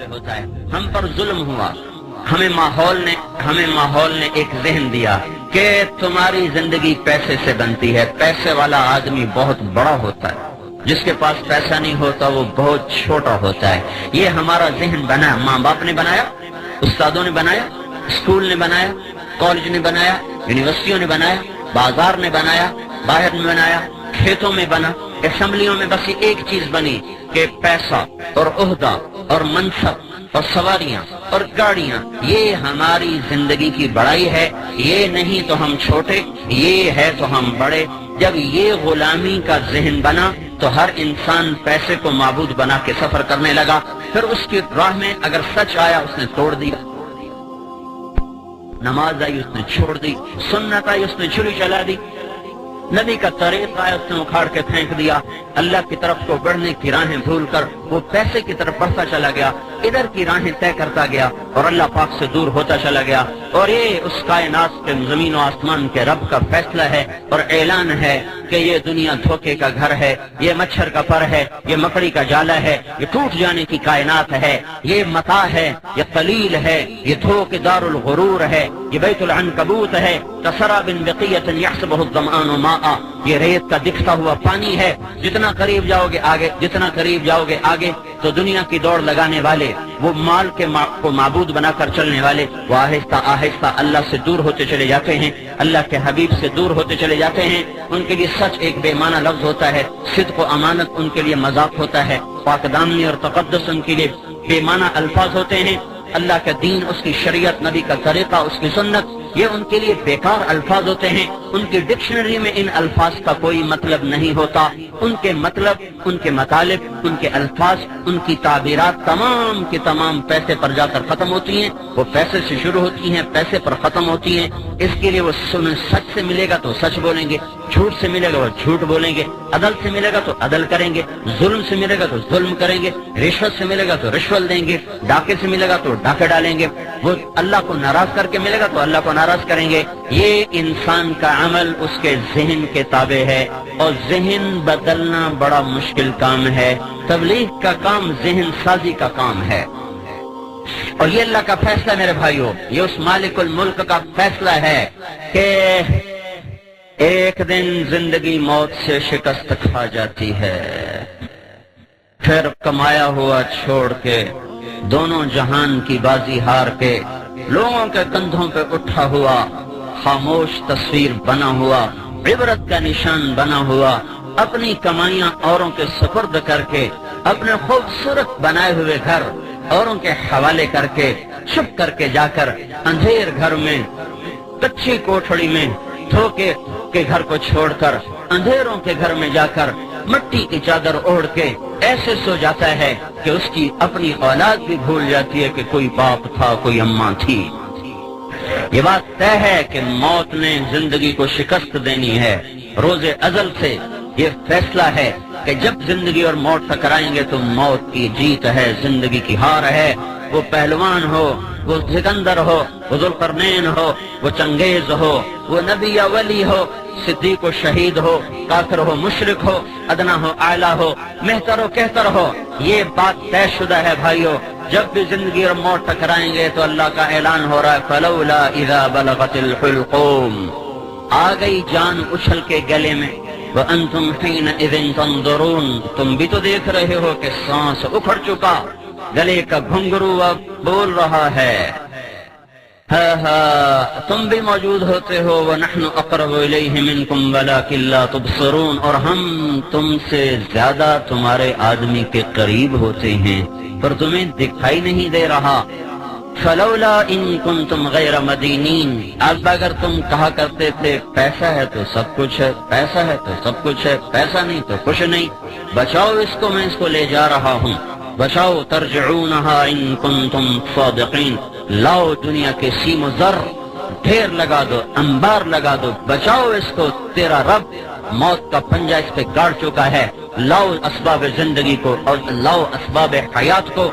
ہوتا ہے. ہم پر ظلم ہوا. ہمیں ماحول نے ایک ذہن دیا کہ تمہاری زندگی پیسے سے بنتی ہے. پیسے والا آدمی بہت بڑا ہوتا ہے, جس کے پاس پیسہ نہیں ہوتا وہ بہت چھوٹا ہوتا ہے. یہ ہمارا ذہن بنا. ماں باپ نے بنایا, استادوں نے بنایا, اسکول نے بنایا, کالج نے بنایا, یونیورسٹیوں نے بنایا, بازار نے بنایا, باہر میں بنایا, کھیتوں میں بنا, اسمبلیوں میں بس ایک چیز بنی کہ پیسہ اور عہدہ اور منصب اور سواریاں اور گاڑیاں, یہ ہماری زندگی کی بڑائی ہے. یہ نہیں تو ہم چھوٹے, یہ ہے تو ہم بڑے. جب یہ غلامی کا ذہن بنا تو ہر انسان پیسے کو معبود بنا کے سفر کرنے لگا. پھر اس کی راہ میں اگر سچ آیا اس نے توڑ دیا, نماز آئی اس نے چھوڑ دی, سنت آئی اس نے چھری چلا دی, نبی کا طریق آیا اس نے اکھاڑ کے پھینک دیا. اللہ کی طرف کو بڑھنے کی راہیں بھول کر وہ پیسے کی طرف بڑھتا چلا گیا, ادھر کی راہیں طے کرتا گیا اور اللہ پاک سے دور ہوتا چلا گیا. اور یہ اس کائنات کے زمین و آسمان کے رب کا فیصلہ ہے اور اعلان ہے کہ یہ دنیا دھوکے کا گھر ہے, یہ مچھر کا پر ہے, یہ مکڑی کا جالا ہے, یہ ٹوٹ جانے کی کائنات ہے, یہ متاع ہے, یہ قلیل ہے, یہ دھوکے دار الغرور ہے, یہ بیت العنکبوت ہے. کسراب بقیۃ یحسبہ الظمآن ماء, یہ ریت کا دکھتا ہوا پانی ہے. جتنا قریب جاؤ گے آگے تو دنیا کی دوڑ لگانے والے, وہ مال کے کو معبود بنا کر چلنے والے, وہ آہستہ آہستہ اللہ سے دور ہوتے چلے جاتے ہیں, اللہ کے حبیب سے دور ہوتے چلے جاتے ہیں. ان کے لیے سچ ایک بے معنی لفظ ہوتا ہے, صدق و امانت ان کے لیے مذاق ہوتا ہے, پاک دامنی اور تقدس ان کے لیے بے معنی الفاظ ہوتے ہیں. اللہ کا دین, اس کی شریعت, نبی کا طریقہ, اس کی سنت, یہ ان کے لیے بیکار الفاظ ہوتے ہیں. ان کی ڈکشنری میں ان الفاظ کا کوئی مطلب نہیں ہوتا. ان کے مطلب, ان کے مطالب, ان کے الفاظ, ان کی تعبیرات تمام کی تمام پیسے پر جا کر ختم ہوتی ہیں. وہ پیسے سے شروع ہوتی ہیں, پیسے پر ختم ہوتی ہیں. اس کے لیے وہ سچ سے ملے گا تو سچ بولیں گے, جھوٹ سے ملے گا وہ جھوٹ بولیں گے, عدل سے ملے گا تو عدل کریں گے, ظلم سے ملے گا تو ظلم کریں گے, رشوت سے ملے گا تو رشوت دیں گے, ڈاکے سے ملے گا تو ڈاکے ڈالیں گے, وہ اللہ کو ناراض کر کے ملے گا تو اللہ کو ناراض کریں گے. یہ انسان کا عمل اس کے ذہن کے تابع ہے, اور ذہن بدلنا بڑا مشکل کام ہے. تبلیغ کا کام ذہن سازی کا کام ہے, اور یہ اللہ کا فیصلہ میرے بھائیو, یہ اس مالک الملک کا فیصلہ ہے کہ ایک دن زندگی موت سے شکست کھا جاتی ہے, پھر کمایا ہوا چھوڑ کے, دونوں جہان کی بازی ہار کے, لوگوں کے کندھوں پہ اٹھا ہوا خاموش تصویر بنا ہوا, عبرت کا نشان بنا ہوا, اپنی کمائیاں اوروں کے سپرد کر کے, اپنے خوبصورت بنائے ہوئے گھر اوروں کے حوالے کر کے, چھپ کر کے جا کر اندھیر گھر میں, کچی کوٹھڑی میں, دھوکے کے گھر کو چھوڑ کر اندھیروں کے گھر میں جا کر مٹی کی چادر اوڑھ کے ایسے سو جاتا ہے کہ اس کی اپنی اولاد بھی بھول جاتی ہے کہ کوئی باپ تھا, کوئی اماں تھی. یہ بات طے ہے کہ موت نے زندگی کو شکست دینی ہے. روز ازل سے یہ فیصلہ ہے کہ جب زندگی اور موت ٹکرائیں گے تو موت کی جیت ہے, زندگی کی ہار ہے. وہ پہلوان ہو, وہ سکندر ہو, وہ ذوالقرنین ہو, وہ چنگیز ہو, وہ نبی یا ولی ہو, صدیق و شہید ہو, کافر ہو مشرک ہو, ادنا ہو اعلیٰ ہو, مہتر ہو کہتر ہو, یہ بات طے شدہ ہے بھائیو. جب بھی زندگی اور موت ٹکرائیں گے تو اللہ کا اعلان ہو رہا ہے, فلولا اذا بلغت الحلقوم, آ گئی جان اچھل کے گلے میں, وانتم حینئذ تنظرون, تم بھی تو دیکھ رہے ہو کہ سانس اکھڑ چکا, گلے کا گھنگرو اب بول رہا ہے. تم بھی موجود ہوتے ہو, وَنَحْنُ أَقْرَبُ إِلَيْهِ مِنْكُمْ وَلَكِنْ لَا تُبْصِرُونَ, اور ہم تم سے زیادہ تمہارے آدمی کے قریب ہوتے ہیں پر تمہیں دکھائی نہیں دے رہا. فَلَوْلَا إِن كُنْتُمْ غَيْرَ مَدِينِينَ, اب اگر تم کہا کرتے تھے پیسہ ہے تو سب کچھ ہے, پیسہ ہے تو سب کچھ ہے, پیسہ نہیں تو کچھ نہیں, بچاؤ اس کو, میں اس کو لے جا رہا ہوں, بچاؤ, ترجعونها ان کنتم صادقین, لاؤ دنیا کے سیم و زر ڈھیر لگا دو, انبار لگا دو, بچاؤ اس کو, تیرا رب موت کا پنجہ اس پہ گاڑ چکا ہے. لاؤ اسباب زندگی کو اور لاؤ اسباب حیات کو,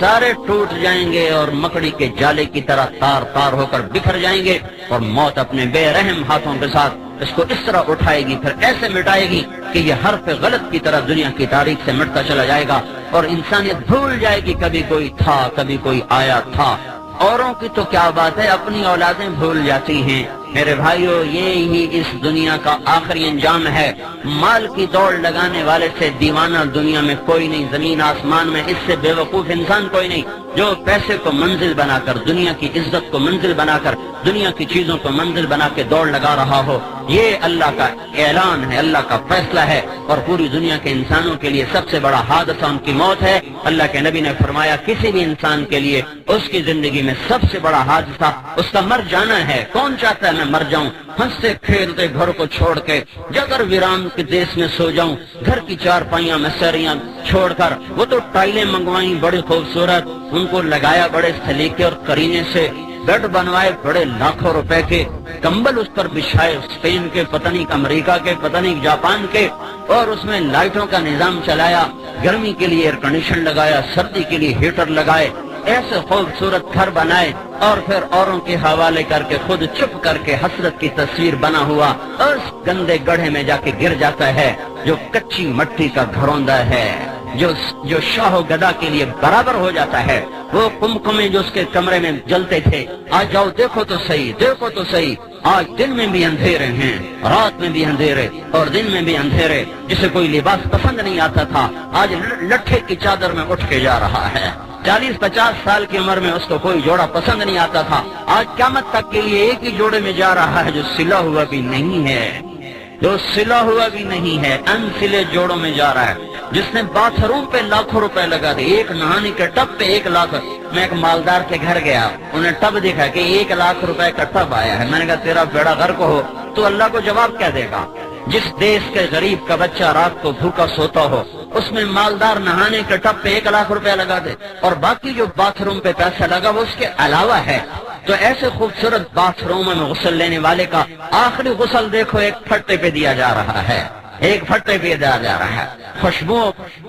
سارے ٹوٹ جائیں گے اور مکڑی کے جالے کی طرح تار تار ہو کر بکھر جائیں گے, اور موت اپنے بے رحم ہاتھوں کے ساتھ اس کو اس طرح اٹھائے گی, پھر ایسے مٹائے گی کہ یہ حرف غلط کی طرح دنیا کی تاریخ سے مٹتا چلا جائے گا. اور انسانیت بھول جائے گی کبھی کوئی تھا کبھی کوئی آیا تھا۔ اوروں کی تو کیا بات ہے، اپنی اولادیں بھول جاتی ہیں۔ میرے بھائیو، یہ ہی اس دنیا کا آخری انجام ہے۔ مال کی دوڑ لگانے والے سے دیوانہ دنیا میں کوئی نہیں، زمین آسمان میں اس سے بے وقوف انسان کوئی نہیں۔ جو پیسے کو منزل بنا کر، دنیا کی عزت کو منزل بنا کر، دنیا کی چیزوں کو منزل بنا کے دوڑ لگا رہا ہو، یہ اللہ کا اعلان ہے، اللہ کا فیصلہ ہے، اور پوری دنیا کے انسانوں کے لیے سب سے بڑا حادثہ ان کی موت ہے۔ اللہ کے نبی نے فرمایا کسی بھی انسان کے لیے اس کی زندگی میں سب سے بڑا حادثہ اس کا مر جانا ہے۔ کون چاہتا ہے میں مر جاؤں، ہنستے کھیلتے گھر کو چھوڑ کے جگر ویران کے دیش میں سو جاؤں، گھر کی چارپائیاں مسریاں چھوڑ کر؟ وہ تو ٹائلیں منگوائیں بڑی خوبصورت، ان کو لگایا بڑے سلیقے اور کرینے سے، بیڈ بنوائے بڑے لاکھوں روپے کے، کمبل اس پر بچھائے اسپین کے، پتہ نہیں امریکہ کے، پتہ نہیں جاپان کے، اور اس میں لائٹوں کا نظام چلایا، گرمی کے لیے ایئر کنڈیشن لگایا، سردی کے لیے ہیٹر لگائے، ایسے خوبصورت گھر بنائے، اور پھر اوروں کے حوالے کر کے خود چپ کر کے حسرت کی تصویر بنا ہوا اس گندے گڑھے میں جا کے گر جاتا ہے جو کچی مٹی کا گھروندہ ہے، جو شاہ و گدا کے لیے برابر ہو جاتا ہے۔ وہ کمکمے جو اس کے کمرے میں جلتے تھے، آج جاؤ دیکھو تو صحیح، دیکھو تو صحیح، آج دن میں بھی اندھیرے ہیں، رات میں بھی اندھیرے اور دن میں بھی اندھیرے۔ جسے کوئی لباس پسند نہیں آتا تھا، آج لٹھے کی چادر میں اٹھ کے جا رہا ہے۔ 40-50 سال کی عمر میں اس کو کوئی جوڑا پسند نہیں آتا تھا، آج قیامت تک کے لیے ایک ہی جوڑے میں جا رہا ہے جو سلا ہوا بھی نہیں ہے، جو سلا ہوا بھی نہیں ہے، ان سلے جوڑوں میں جا رہا ہے۔ جس نے باتھ روم پہ لاکھوں روپے لگا دے، ایک نہانے کے ٹب پہ 1 لاکھ۔ میں ایک مالدار کے گھر گیا، انہیں ٹب دیکھا کہ 1 لاکھ روپے کا ٹب آیا ہے۔ میں نے کہا تیرا بیڑا غرق ہو، تو اللہ کو جواب کیا دے گا؟ جس دیش کے غریب کا بچہ رات کو بھوکا سوتا ہو، اس میں مالدار نہانے کے ٹب پہ 1 لاکھ روپے لگا دے، اور باقی جو باتھ روم پہ پیسہ لگا وہ اس کے علاوہ ہے۔ تو ایسے خوبصورت باتھ روم میں غسل لینے والے کا آخری غسل دیکھو ایک پھٹے پہ دیا جا رہا ہے، ایک پھٹے پہ دیا جا رہا ہے۔ خوشبو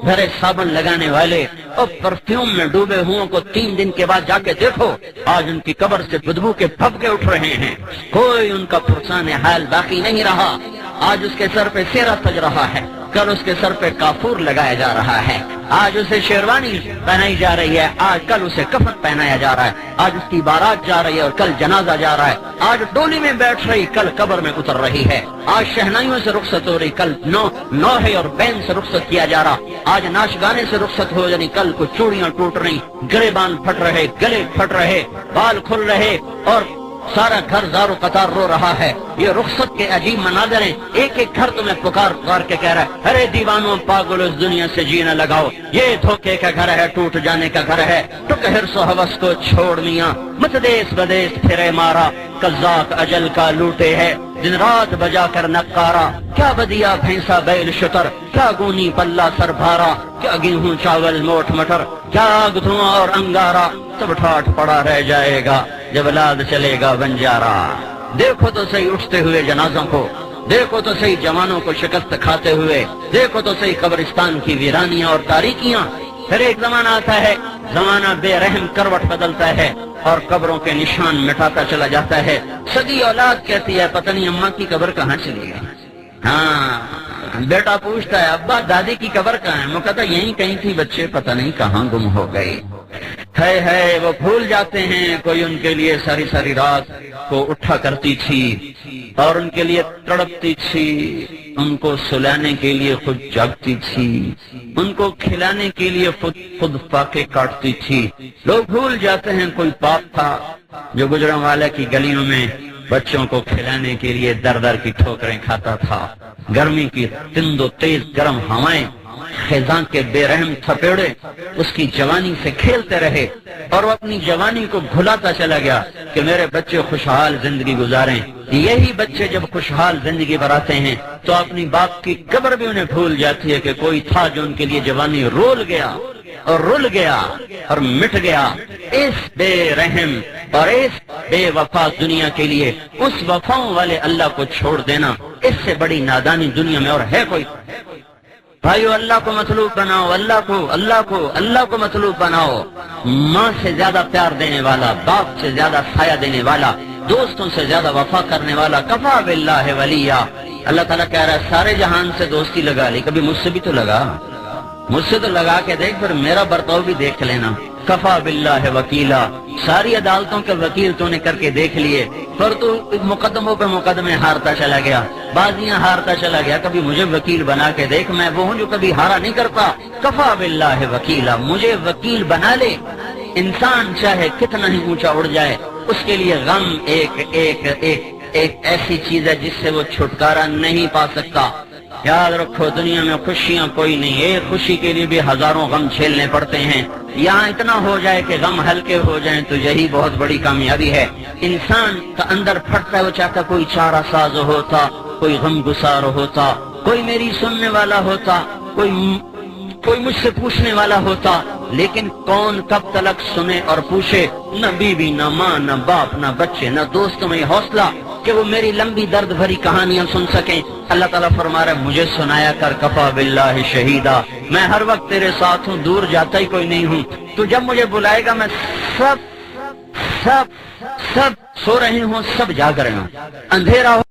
بھرے صابن لگانے والے اور پرفیوم میں ڈوبے ہوں کو 3 دن کے بعد جا کے دیکھو، آج ان کی قبر سے بدبو کے پھبکے اٹھ رہے ہیں، کوئی ان کا پرسان حال باقی نہیں رہا۔ آج اس کے سر پہ سیرا سج رہا ہے، کل اس کے سر پہ کافور لگایا جا رہا ہے، آج اسے شیروانی پہنائی جا رہی ہے، آج کل اسے کفن پہنایا جا رہا ہے، آج اس کی بارات جا رہی ہے اور کل جنازہ جا رہا ہے، آج ڈولی میں بیٹھ رہی کل قبر میں اتر رہی ہے، آج شہنائیوں سے رخصت ہو رہی کل نوحے اور بین سے رخصت کیا جا رہا، آج ناچ گانے سے رخصت ہو جانی کل کو چوڑیاں ٹوٹ رہی، گریبان پھٹ رہے، گلے پھٹ رہے، بال کھل رہے، اور سارا گھر زار و قطار رو رہا ہے۔ یہ رخصت کے عجیب مناظر ہیں، ایک ایک گھر تمہیں پکار پکار کے کہہ رہا ہے ارے دیوانوں پاگل اس دنیا سے جینا لگاؤ، یہ دھوکے کا گھر ہے، ٹوٹ جانے کا گھر ہے، ٹک حرص و ہوس کو چھوڑ میاں، مت دیس بدیس پھرے مارا، قذاق اجل کا لوٹے ہے، دن رات بجا کر نقارا، کیا بدیا بھینسا بیل شتر، کیا گونی پلہ سر بھارا، کیا گیہوں چاول موٹ مٹر، کیا آگ دھواں اور انگارا، سب ٹھاٹ پڑا رہ جائے گا جب لاد چلے گا بنجارا۔ دیکھو تو صحیح اٹھتے ہوئے جنازوں کو، دیکھو تو صحیح جوانوں کو شکست کھاتے ہوئے، دیکھو تو صحیح قبرستان کی ویرانیاں اور تاریکیاں۔ پھر ایک زمانہ آتا ہے، زمانہ بے رحم کروٹ بدلتا ہے اور قبروں کے نشان مٹاتا چلا جاتا ہے۔ سگی اولاد کہتی ہے پتہ نہیں اماں کی قبر کہاں چلی گئی، ہاں بیٹا پوچھتا ہے ابا دادی کی قبر کہاں ہے، وہ کہتا یہیں کہیں تھی بچے، پتہ نہیں کہاں گم ہو گئی۔ ہے وہ بھول جاتے ہیں کوئی ان کے لیے ساری ساری رات کو اٹھا کرتی تھی اور ان کے لیے تڑپتی تھی، ان کو سلانے کے لیے خود جاگتی تھی، ان کو کھلانے کے لیے خود فاقے کاٹتی تھی۔ لوگ بھول جاتے ہیں کوئی باپ تھا جو گجروں والا کی گلیوں میں بچوں کو کھلانے کے لیے در در کی ٹھوکریں کھاتا تھا، گرمی کی تند و تیز گرم ہوائیں، خزاں کے بے رحم تھپیڑے اس کی جوانی سے کھیلتے رہے اور وہ اپنی جوانی کو بھلاتا چلا گیا کہ میرے بچے خوشحال زندگی گزاریں۔ یہی بچے جب خوشحال زندگی بناتے ہیں تو اپنی باپ کی قبر بھی انہیں بھول جاتی ہے کہ کوئی تھا جو ان کے لیے جوانی رول گیا اور رل گیا اور مٹ گیا۔ اس بے رحم اور اس بے وفا دنیا کے لیے اس وفاؤں والے اللہ کو چھوڑ دینا، اس سے بڑی نادانی دنیا میں اور ہے کوئی؟ بھائیو اللہ کو مطلوب بناؤ، اللہ کو مطلوب بناؤ۔ ماں سے زیادہ پیار دینے والا، باپ سے زیادہ سایہ دینے والا، دوستوں سے زیادہ وفا کرنے والا، کفا باللہ ولیہ۔ اللہ تعالیٰ کہہ رہا ہے سارے جہان سے دوستی لگا لی، کبھی مجھ سے بھی تو لگا، مجھ سے تو لگا کے دیکھ، پھر میرا برتاؤ بھی دیکھ لینا۔ کفا باللہ وکیلا، ساری عدالتوں کے وکیل تو نے کر کے دیکھ لیے، پر تو مقدموں پہ مقدمے ہارتا چلا گیا، بازیاں ہارتا چلا گیا، کبھی مجھے وکیل بنا کے دیکھ، میں وہ ہوں جو کبھی ہارا نہیں کرتا۔ کفا باللہ وکیلا، مجھے وکیل بنا لے۔ انسان چاہے کتنا ہی اونچا اڑ جائے، اس کے لیے غم ایک ایسی چیز ہے جس سے وہ چھٹکارا نہیں پا سکتا۔ یاد رکھو، دنیا میں خوشیاں کوئی نہیں، ایک خوشی کے لیے بھی ہزاروں غم جھیلنے پڑتے ہیں۔ یہاں اتنا ہو جائے کہ غم ہلکے ہو جائیں تو یہی بہت بڑی کامیابی ہے۔ انسان کا اندر پھٹتا ہے، وہ چاہتا کوئی چارہ ساز ہوتا، کوئی غم گسار ہوتا، کوئی میری سننے والا ہوتا، کوئی مجھ سے پوچھنے والا ہوتا، لیکن کون کب تلک سنے اور پوچھے؟ نہ بیوی، نہ ماں، نہ باپ، نہ بچے، نہ دوست میں حوصلہ کہ وہ میری لمبی درد بھری کہانیاں سن سکیں۔ اللہ تعالیٰ فرما رہا ہے مجھے سنایا کر، کفا باللہ شہیدا، میں ہر وقت تیرے ساتھ ہوں، دور جاتا ہی کوئی نہیں ہوں۔ تو جب مجھے بلائے گا، میں سب سو رہے ہوں، سب جاگ رہے ہوں، اندھیرا ہو